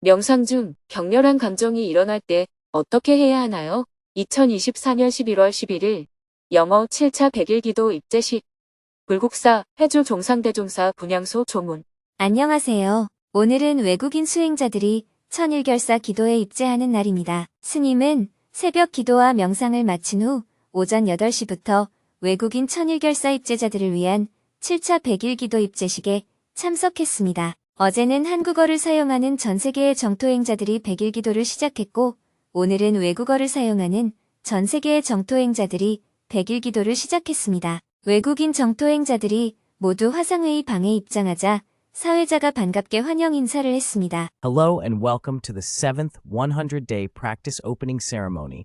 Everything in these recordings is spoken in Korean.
명상 중 격렬한 감정이 일어날 때 어떻게 해야 하나요? 2024년 11월 11일 영어 7차 100일 기도 입제식 불국사 회주 종상대종사 분향소 조문. 안녕하세요. 오늘은 외국인 수행자들이 천일결사 기도에 입제하는 날입니다. 스님은 새벽 기도와 명상을 마친 후 오전 8시부터 외국인 천일결사 입제자들을 위한 7차 100일 기도 입제식에 참석했습니다. 어제는 한국어를 사용하는 전 세계의 정토행자들이 100일 기도를 시작했고, 오늘은 외국어를 사용하는 전 세계의 정토행자들이 100일 기도를 시작했습니다. 외국인 정토행자들이 모두 화상회의 방에 입장하자 사회자가 반갑게 환영 인사를 했습니다. Hello and welcome to the 7th 100-day practice opening ceremony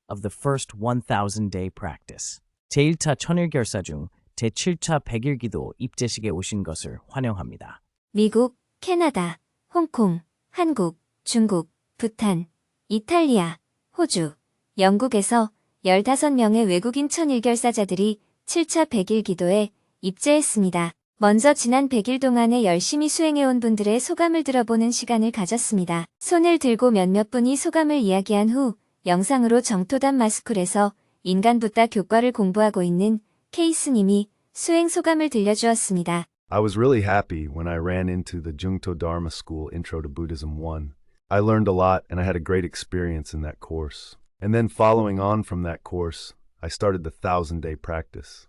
of the first 1000-day practice. 제1차 천일결사 중 제7차 100일 기도 입제식에 오신 것을 환영합니다. 미국, 캐나다, 홍콩, 한국, 중국, 부탄, 이탈리아, 호주, 영국에서 15명의 외국인 천일결사자들이 7차 100일 기도에 입제했습니다. 먼저 지난 100일 동안에 열심히 수행해온 분들의 소감을 들어보는 시간을 가졌습니다. 손을 들고 몇몇 분이 소감을 이야기한 후 영상으로 정토담 마스쿨에서 인간 붓다 교과를 공부하고 있는 케이스님이 수행 소감을 들려주었습니다. I was really happy when I ran into the Jungto Dharma School Intro to Buddhism 1. I learned a lot and I had a great experience in that course. And then following on from that course, I started the 1000-day practice.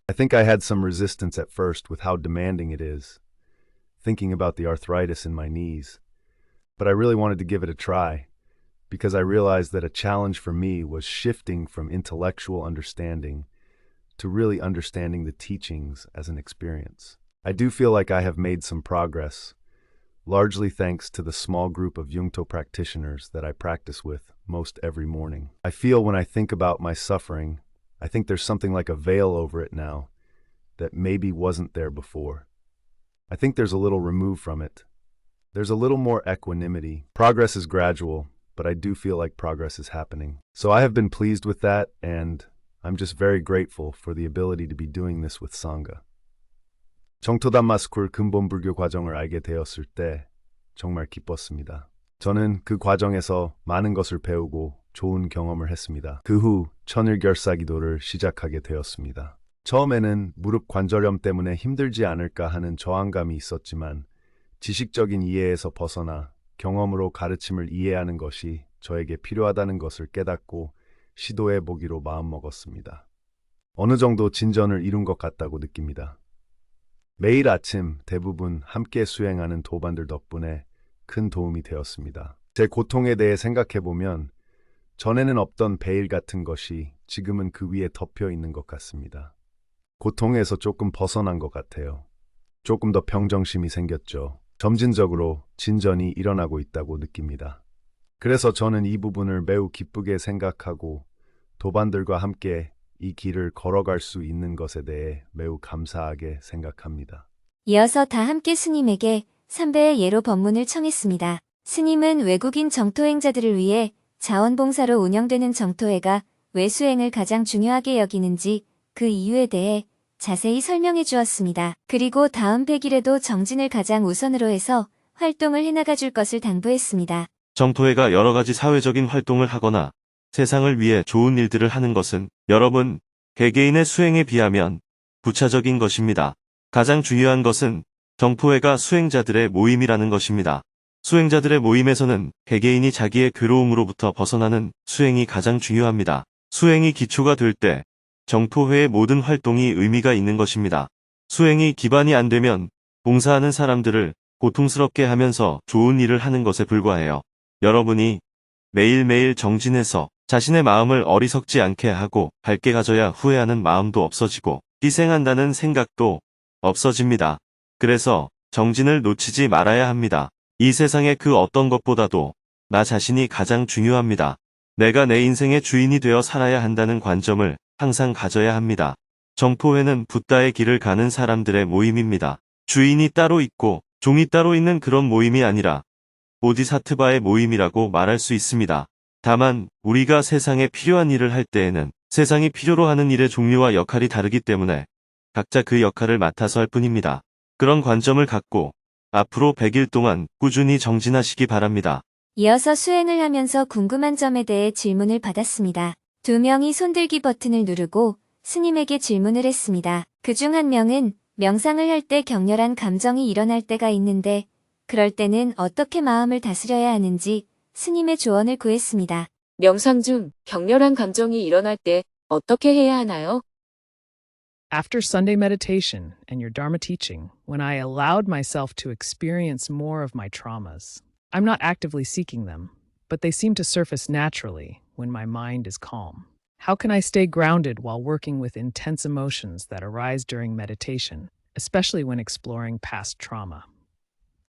I think I had some resistance at first with how demanding it is, thinking about the arthritis in my knees. But I really wanted to give it a try because I realized that a challenge for me was shifting from intellectual understanding to really understanding the teachings as an experience. I do feel like I have made some progress, largely thanks to the small group of Jungto practitioners that I practice with most every morning. I feel when I think about my suffering, I think there's something like a veil over it now that maybe wasn't there before. I think there's a little remove from it. There's a little more equanimity. Progress is gradual, but I do feel like progress is happening. So I have been pleased with that, and I'm just very grateful for the ability to be doing this with Sangha. 정토담 마스쿨 근본 불교 과정을 알게 되었을 때 정말 기뻤습니다. 저는 그 과정에서 많은 것을 배우고 좋은 경험을 했습니다. 그 후 천일결사 기도를 시작하게 되었습니다. 처음에는 무릎 관절염 때문에 힘들지 않을까 하는 저항감이 있었지만 지식적인 이해에서 벗어나 경험으로 가르침을 이해하는 것이 저에게 필요하다는 것을 깨닫고 시도해 보기로 마음먹었습니다. 어느 정도 진전을 이룬 것 같다고 느낍니다. 매일 아침 대부분 함께 수행하는 도반들 덕분에 큰 도움이 되었습니다. 제 고통에 대해 생각해보면 전에는 없던 베일 같은 것이 지금은 그 위에 덮여 있는 것 같습니다. 고통에서 조금 벗어난 것 같아요. 조금 더 평정심이 생겼죠. 점진적으로 진전이 일어나고 있다고 느낍니다. 그래서 저는 이 부분을 매우 기쁘게 생각하고 도반들과 함께 이 길을 걸어갈 수 있는 것에 대해 매우 감사하게 생각합니다. 이어서 다 함께 스님에게 3배의 예로 법문을 청했습니다. 스님은 외국인 정토행자들을 위해 자원봉사로 운영되는 정토회가 왜 수행을 가장 중요하게 여기는지 그 이유에 대해 자세히 설명해 주었습니다. 그리고 다음 100일에도 정진을 가장 우선으로 해서 활동을 해나가 줄 것을 당부했습니다. 정토회가 여러 가지 사회적인 활동을 하거나 세상을 위해 좋은 일들을 하는 것은 여러분, 개개인의 수행에 비하면 부차적인 것입니다. 가장 중요한 것은 정토회가 수행자들의 모임이라는 것입니다. 수행자들의 모임에서는 개개인이 자기의 괴로움으로부터 벗어나는 수행이 가장 중요합니다. 수행이 기초가 될 때 정토회의 모든 활동이 의미가 있는 것입니다. 수행이 기반이 안 되면 봉사하는 사람들을 고통스럽게 하면서 좋은 일을 하는 것에 불과해요. 여러분이 매일매일 정진해서 자신의 마음을 어리석지 않게 하고 밝게 가져야 후회하는 마음도 없어지고 희생한다는 생각도 없어집니다. 그래서 정진을 놓치지 말아야 합니다. 이 세상의 그 어떤 것보다도 나 자신이 가장 중요합니다. 내가 내 인생의 주인이 되어 살아야 한다는 관점을 항상 가져야 합니다. 정토회는 붓다의 길을 가는 사람들의 모임입니다. 주인이 따로 있고 종이 따로 있는 그런 모임이 아니라 보디사트바의 모임이라고 말할 수 있습니다. 다만 우리가 세상에 필요한 일을 할 때에는 세상이 필요로 하는 일의 종류와 역할이 다르기 때문에 각자 그 역할을 맡아서 할 뿐입니다. 그런 관점을 갖고 앞으로 100일 동안 꾸준히 정진하시기 바랍니다. 이어서 수행을 하면서 궁금한 점에 대해 질문을 받았습니다. 2명이 손들기 버튼을 누르고 스님에게 질문을 했습니다. 그중 한 명은 명상을 할 때 격렬한 감정이 일어날 때가 있는데 그럴 때는 어떻게 마음을 다스려야 하는지 스님의 조언을 구했습니다. 명상 중 격렬한 감정이 일어날 때 어떻게 해야 하나요? After Sunday meditation and your Dharma teaching, when I allowed myself to experience more of my traumas, I'm not actively seeking them, but they seem to surface naturally when my mind is calm. How can I stay grounded while working with intense emotions that arise during meditation, especially when exploring past trauma?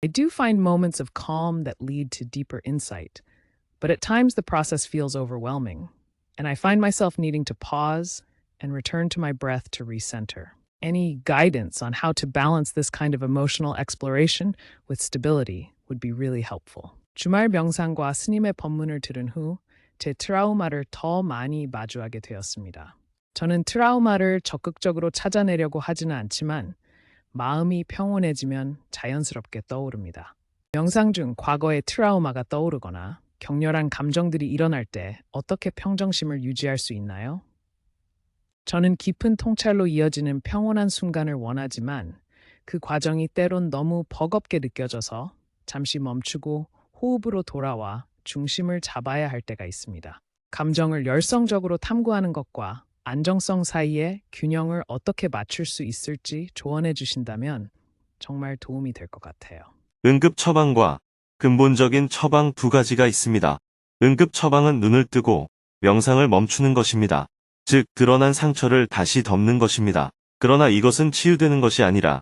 I do find moments of calm that lead to deeper insight, but at times the process feels overwhelming, and I find myself needing to pause and return to my breath to recenter. Any guidance on how to balance this kind of emotional exploration with stability would be really helpful. 주말 명상과 스님의 법문을 들은 후 제 트라우마를 더 많이 마주하게 되었습니다. 저는 트라우마를 적극적으로 찾아내려고 하지는 않지만 마음이 평온해지면 자연스럽게 떠오릅니다. 명상 중 과거의 트라우마가 떠오르거나 격렬한 감정들이 일어날 때 어떻게 평정심을 유지할 수 있나요? 저는 깊은 통찰로 이어지는 평온한 순간을 원하지만 그 과정이 때론 너무 버겁게 느껴져서 잠시 멈추고 호흡으로 돌아와 중심을 잡아야 할 때가 있습니다. 감정을 열성적으로 탐구하는 것과 안정성 사이에 균형을 어떻게 맞출 수 있을지 조언해 주신다면 정말 도움이 될 것 같아요. 응급 처방과 근본적인 처방 두 가지가 있습니다. 응급 처방은 눈을 뜨고 명상을 멈추는 것입니다. 즉, 드러난 상처를 다시 덮는 것입니다. 그러나 이것은 치유되는 것이 아니라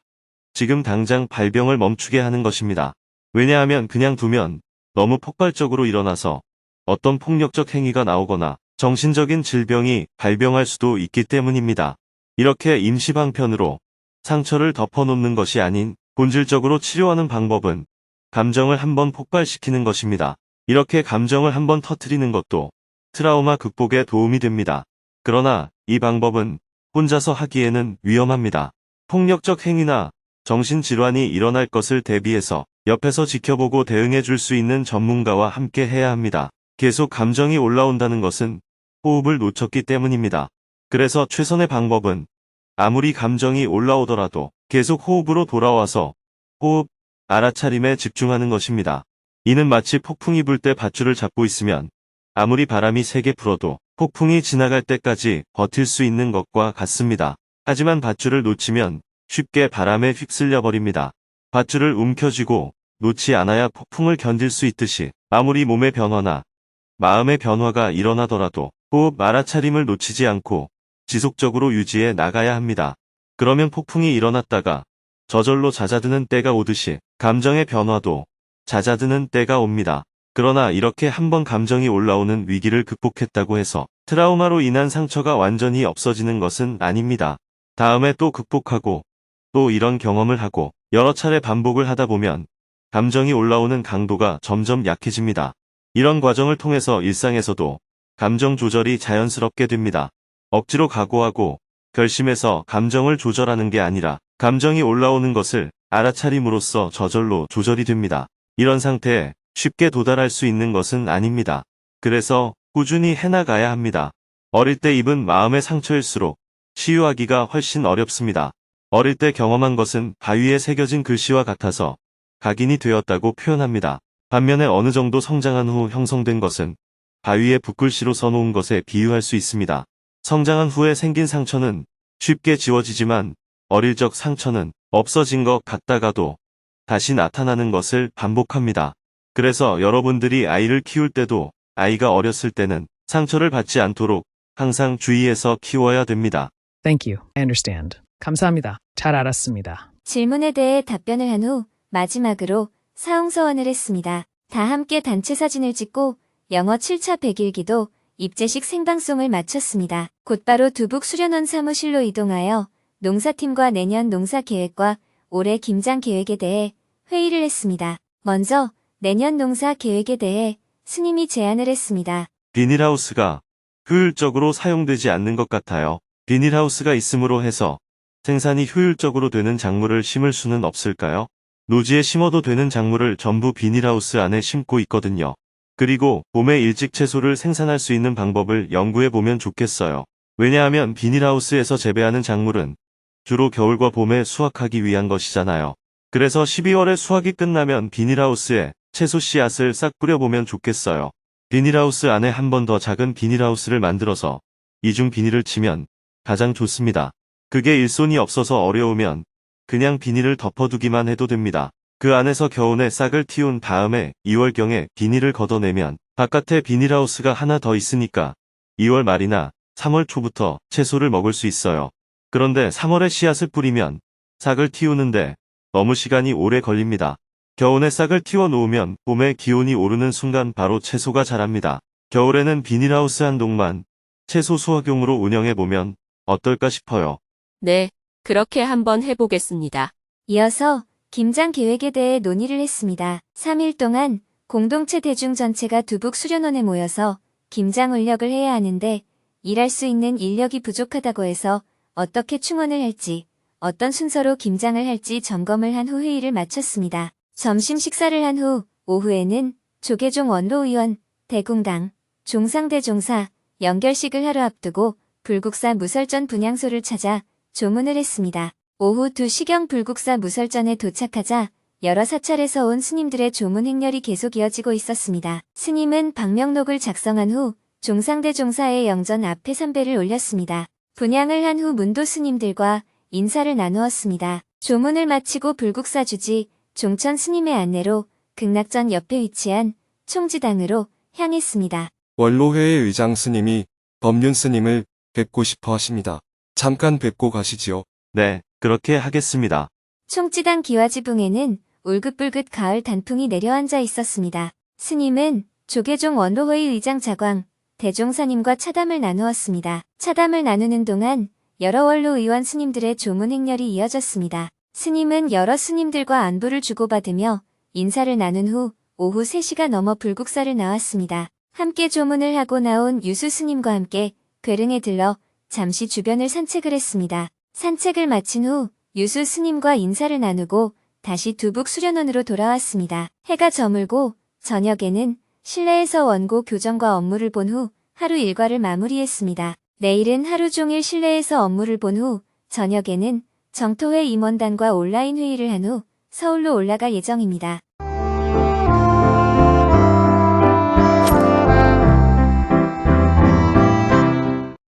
지금 당장 발병을 멈추게 하는 것입니다. 왜냐하면 그냥 두면 너무 폭발적으로 일어나서 어떤 폭력적 행위가 나오거나 정신적인 질병이 발병할 수도 있기 때문입니다. 이렇게 임시방편으로 상처를 덮어놓는 것이 아닌 본질적으로 치료하는 방법은 감정을 한번 폭발시키는 것입니다. 이렇게 감정을 한번 터뜨리는 것도 트라우마 극복에 도움이 됩니다. 그러나 이 방법은 혼자서 하기에는 위험합니다. 폭력적 행위나 정신질환이 일어날 것을 대비해서 옆에서 지켜보고 대응해 줄 수 있는 전문가와 함께 해야 합니다. 계속 감정이 올라온다는 것은 호흡을 놓쳤기 때문입니다. 그래서 최선의 방법은 아무리 감정이 올라오더라도 계속 호흡으로 돌아와서 호흡, 알아차림에 집중하는 것입니다. 이는 마치 폭풍이 불 때 밧줄을 잡고 있으면 아무리 바람이 세게 불어도 폭풍이 지나갈 때까지 버틸 수 있는 것과 같습니다. 하지만 밧줄을 놓치면 쉽게 바람에 휩쓸려 버립니다. 밧줄을 움켜쥐고 놓지 않아야 폭풍을 견딜 수 있듯이 아무리 몸의 변화나 마음의 변화가 일어나더라도 호흡 알아차림을 놓치지 않고 지속적으로 유지해 나가야 합니다. 그러면 폭풍이 일어났다가 저절로 잦아드는 때가 오듯이 감정의 변화도 잦아드는 때가 옵니다. 그러나 이렇게 한번 감정이 올라오는 위기를 극복했다고 해서 트라우마로 인한 상처가 완전히 없어지는 것은 아닙니다. 다음에 또 극복하고 또 이런 경험을 하고 여러 차례 반복을 하다 보면 감정이 올라오는 강도가 점점 약해집니다. 이런 과정을 통해서 일상에서도 감정 조절이 자연스럽게 됩니다. 억지로 각오하고 결심해서 감정을 조절하는 게 아니라 감정이 올라오는 것을 알아차림으로써 저절로 조절이 됩니다. 이런 상태에 쉽게 도달할 수 있는 것은 아닙니다. 그래서 꾸준히 해나가야 합니다. 어릴 때 입은 마음의 상처일수록 치유하기가 훨씬 어렵습니다. 어릴 때 경험한 것은 바위에 새겨진 글씨와 같아서 각인이 되었다고 표현합니다. 반면에 어느 정도 성장한 후 형성된 것은 바위에 붓글씨로 써놓은 것에 비유할 수 있습니다. 성장한 후에 생긴 상처는 쉽게 지워지지만 어릴 적 상처는 없어진 것 같다가도 다시 나타나는 것을 반복합니다. 그래서 여러분들이 아이를 키울 때도 아이가 어렸을 때는 상처를 받지 않도록 항상 주의해서 키워야 됩니다. Thank you. I understand. 감사합니다. 잘 알았습니다. 질문에 대해 답변을 한 후 마지막으로 사홍서원을 했습니다. 다 함께 단체 사진을 찍고 영어 7차 100일 기도 입제식 생방송을 마쳤습니다. 곧바로 두북 수련원 사무실로 이동하여 농사팀과 내년 농사 계획과 올해 김장 계획에 대해 회의를 했습니다. 먼저 내년 농사 계획에 대해 스님이 제안을 했습니다. 비닐하우스가 효율적으로 사용되지 않는 것 같아요. 비닐하우스가 있음으로 해서 생산이 효율적으로 되는 작물을 심을 수는 없을까요? 노지에 심어도 되는 작물을 전부 비닐하우스 안에 심고 있거든요. 그리고 봄에 일찍 채소를 생산할 수 있는 방법을 연구해 보면 좋겠어요. 왜냐하면 비닐하우스에서 재배하는 작물은 주로 겨울과 봄에 수확하기 위한 것이잖아요. 그래서 12월에 수확이 끝나면 비닐하우스에 채소 씨앗을 싹 뿌려보면 좋겠어요. 비닐하우스 안에 한 번 더 작은 비닐하우스를 만들어서 이중 비닐을 치면 가장 좋습니다. 그게 일손이 없어서 어려우면 그냥 비닐을 덮어두기만 해도 됩니다. 그 안에서 겨우내 싹을 틔운 다음에 2월경에 비닐을 걷어내면 바깥에 비닐하우스가 하나 더 있으니까 2월 말이나 3월 초부터 채소를 먹을 수 있어요. 그런데 3월에 씨앗을 뿌리면 싹을 틔우는데 너무 시간이 오래 걸립니다. 겨우내 싹을 틔워 놓으면 봄에 기온이 오르는 순간 바로 채소가 자랍니다. 겨울에는 비닐하우스 한 동만 채소 수확용으로 운영해보면 어떨까 싶어요. 네, 그렇게 한번 해보겠습니다. 이어서 김장 계획에 대해 논의를 했습니다. 3일 동안 공동체 대중 전체가 두북 수련원에 모여서 김장 훈력을 해야 하는데 일할 수 있는 인력이 부족하다고 해서 어떻게 충원을 할지, 어떤 순서로 김장을 할지 점검을 한 후 회의를 마쳤습니다. 점심 식사를 한 후 오후에는 조계종 원로의원, 대궁당, 종상대종사, 연결식을 하루 앞두고 불국사 무설전 분향소를 찾아 조문을 했습니다. 오후 2시경 불국사 무설전에 도착하자 여러 사찰에서 온 스님들의 조문 행렬이 계속 이어지고 있었습니다. 스님은 방명록을 작성한 후 종상대종사의 영전 앞에 삼배를 올렸습니다. 분향을 한 후 문도 스님들과 인사를 나누었습니다. 조문을 마치고 불국사 주지 종천 스님의 안내로 극락전 옆에 위치한 총지당으로 향했습니다. 원로회의 의장 스님이 법륜 스님을 뵙고 싶어 하십니다. 잠깐 뵙고 가시지요. 네, 그렇게 하겠습니다. 총지당 기와지붕에는 울긋불긋 가을 단풍이 내려앉아 있었습니다. 스님은 조계종 원로회의 의장 자광, 대종사님과 차담을 나누었습니다. 차담을 나누는 동안 여러 원로 의원 스님들의 조문 행렬이 이어졌습니다. 스님은 여러 스님들과 안부를 주고받으며 인사를 나눈 후 오후 3시가 넘어 불국사를 나왔습니다. 함께 조문을 하고 나온 유수 스님과 함께 괴릉에 들러 잠시 주변을 산책을 했습니다. 산책을 마친 후 유수 스님과 인사를 나누고 다시 두북 수련원으로 돌아왔습니다. 해가 저물고 저녁에는 실내에서 원고 교정과 업무를 본 후 하루 일과를 마무리했습니다. 내일은 하루 종일 실내에서 업무를 본 후 저녁에는 정토회 임원단과 온라인 회의를 한 후 서울로 올라갈 예정입니다.